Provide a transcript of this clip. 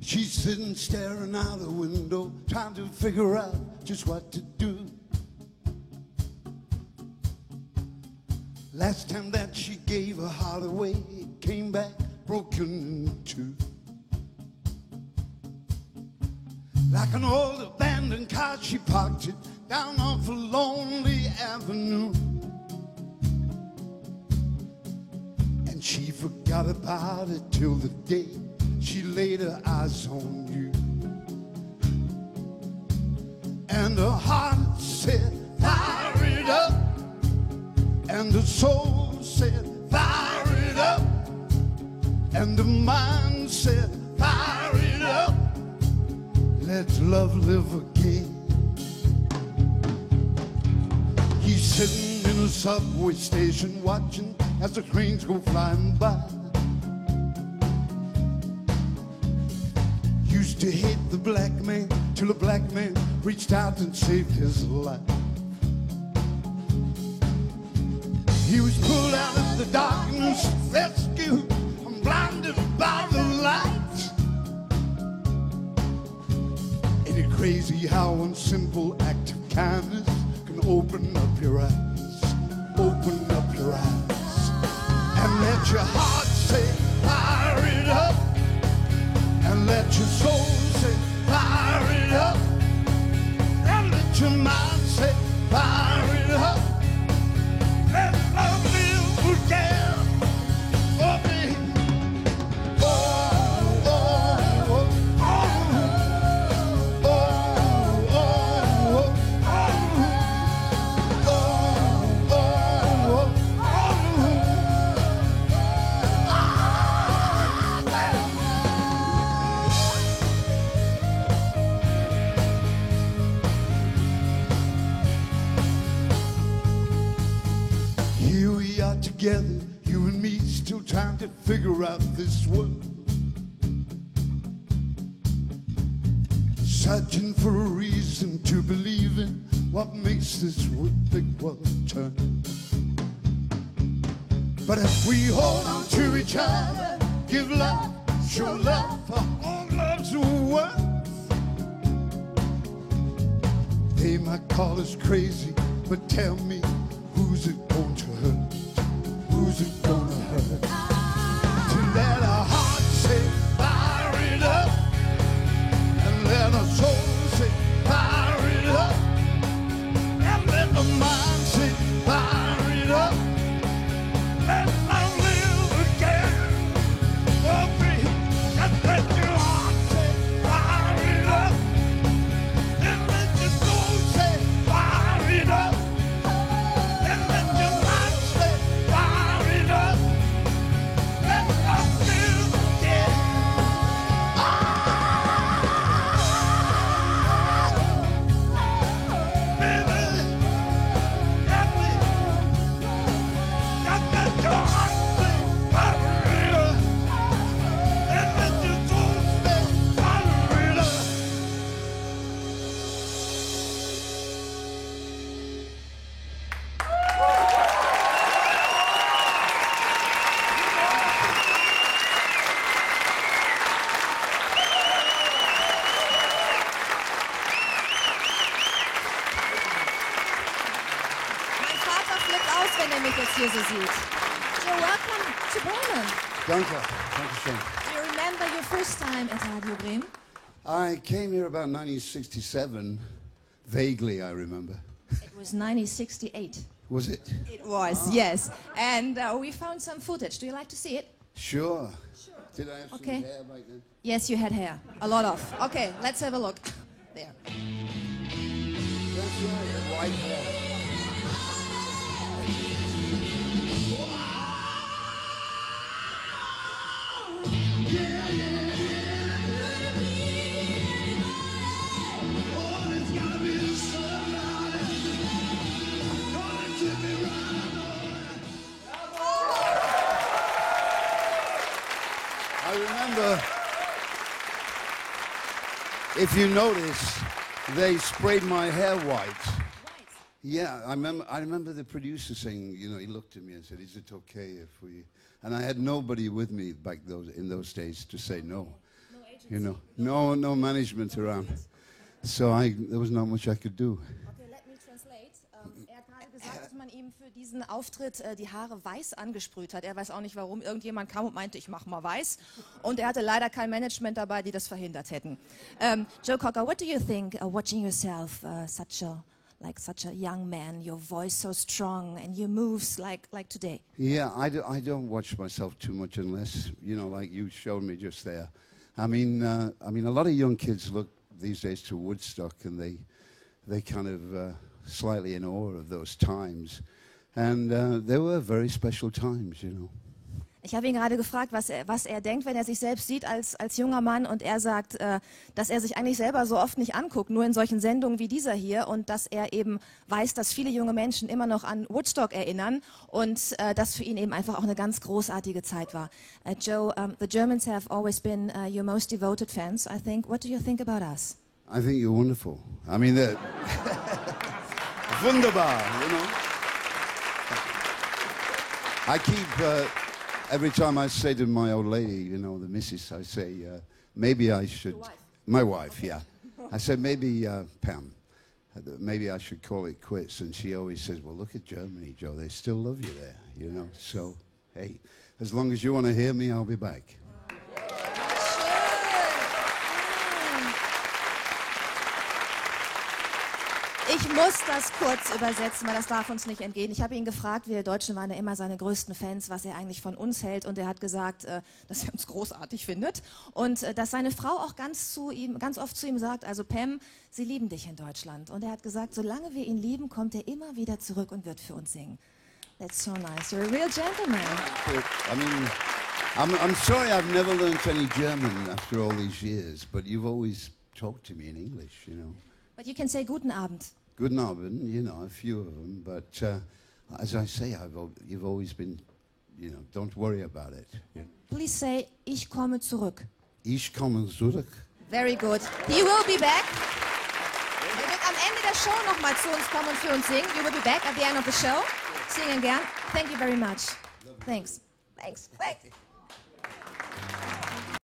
She's sitting staring out the window, trying to figure out just what to do. Last time that she gave her heart away, it came back broken in two. Like an old abandoned car, she parked it down off a lonely avenue. And she forgot about it till the day she laid her eyes on you. And her heart said, fire it up. And her soul said, fire it up. And the mind said, fire it up. Let love live again. He's sitting in a subway station watching as the trains go flying by. Used to hate the black man till a black man reached out and saved his life. He was pulled out of the darkness, rescued and blinded by the light. Ain't it crazy how one simple act of kindness can open up your eyes, open up your eyes, and let your heart say, fire it up, and let your soul say, fire it up, and let your mind say, fire it up. Let love live again for me. Oh, oh, oh, oh, oh, oh, together, you and me, still trying to figure out this world. Searching for a reason to believe in what makes this big world turn. But if we hold on to each other, give love, show love for all love's worth. They might call us crazy, but tell me, who's it going to hurt? Who's it gonna hurt? To let our hearts say, fire it up, and let our soul say, fire it up, and let our mind say, fire it up. Let love live again for me. And let your heart say, fire it up, and let your soul say, fire it up. Hier so sieht. You're welcome to Bremen. Danke, danke schön. Do you remember your first time at Radio Bremen? I came here about 1967. Vaguely, I remember. It was 1968. Was it? It was, yes. And we found some footage. Do you like to see it? Sure. Did I have some hair back then? Yes, you had hair. A lot of. Okay, let's have a look. There. That's right, white hair. I remember, if you notice, they sprayed my hair white. Yeah, I remember the producer saying, you know, he looked at me and said, "Is it okay if we?" And I had nobody with me back in those days to say no. No you know. No management around. So there was not much I could do. Okay, let me translate. Er hat gerade gesagt, dass man ihm für diesen Auftritt die Haare weiß angesprüht hat. Er weiß auch nicht warum. Irgendjemand kam und meinte, ich mach mal weiß. Und er hatte leider kein Management dabei, die das verhindert hätten. Joe Cocker, what do you think watching yourself such a young man, your voice so strong and your moves like today? Yeah, I don't watch myself too much unless, you know, like you showed me just there. I mean, a lot of young kids look these days to Woodstock and they kind of slightly in awe of those times. And they were very special times, you know. Ich habe ihn gerade gefragt, was er denkt, wenn er sich selbst sieht als junger Mann. Und er sagt, dass er sich eigentlich selber so oft nicht anguckt, nur in solchen Sendungen wie dieser hier. Und dass er eben weiß, dass viele junge Menschen immer noch an Woodstock erinnern. Und das für ihn eben einfach auch eine ganz großartige Zeit war. Joe, the Germans have always been your most devoted fans, I think. What do you think about us? I think you're wonderful. I mean, wunderbar, you know. I keep... every time I say to my old lady, you know, the missus, I say, maybe I should... Your wife. My wife, yeah. I said, maybe, Pam, maybe I should call it quits. And she always says, well, look at Germany, Joe. They still love you there, you know. So, hey, as long as you want to hear me, I'll be back. Ich muss das kurz übersetzen, weil das darf uns nicht entgehen. Ich habe ihn gefragt, wir Deutschen waren ja immer seine größten Fans, was er eigentlich von uns hält. Und er hat gesagt, dass er uns großartig findet. Und dass seine Frau auch ganz oft zu ihm sagt, also Pam, sie lieben dich in Deutschland. Und er hat gesagt, solange wir ihn lieben, kommt er immer wieder zurück und wird für uns singen. That's so nice. You're a real gentleman. I mean, I'm sorry I've never learned any German after all these years, but you've always talked to me in English, you know. But you can say Guten Abend. Guten Abend, you know, a few of them, but as I say, you've always been, you know, don't worry about it. Yeah. Please say, ich komme zurück. Ich komme zurück. Very good. He will be back. Er wird am Ende der Show nochmal zu uns kommen und für uns singen. You will be back at the end of the show. Singen gern. Thank you very much. Thanks. Thanks. Thanks.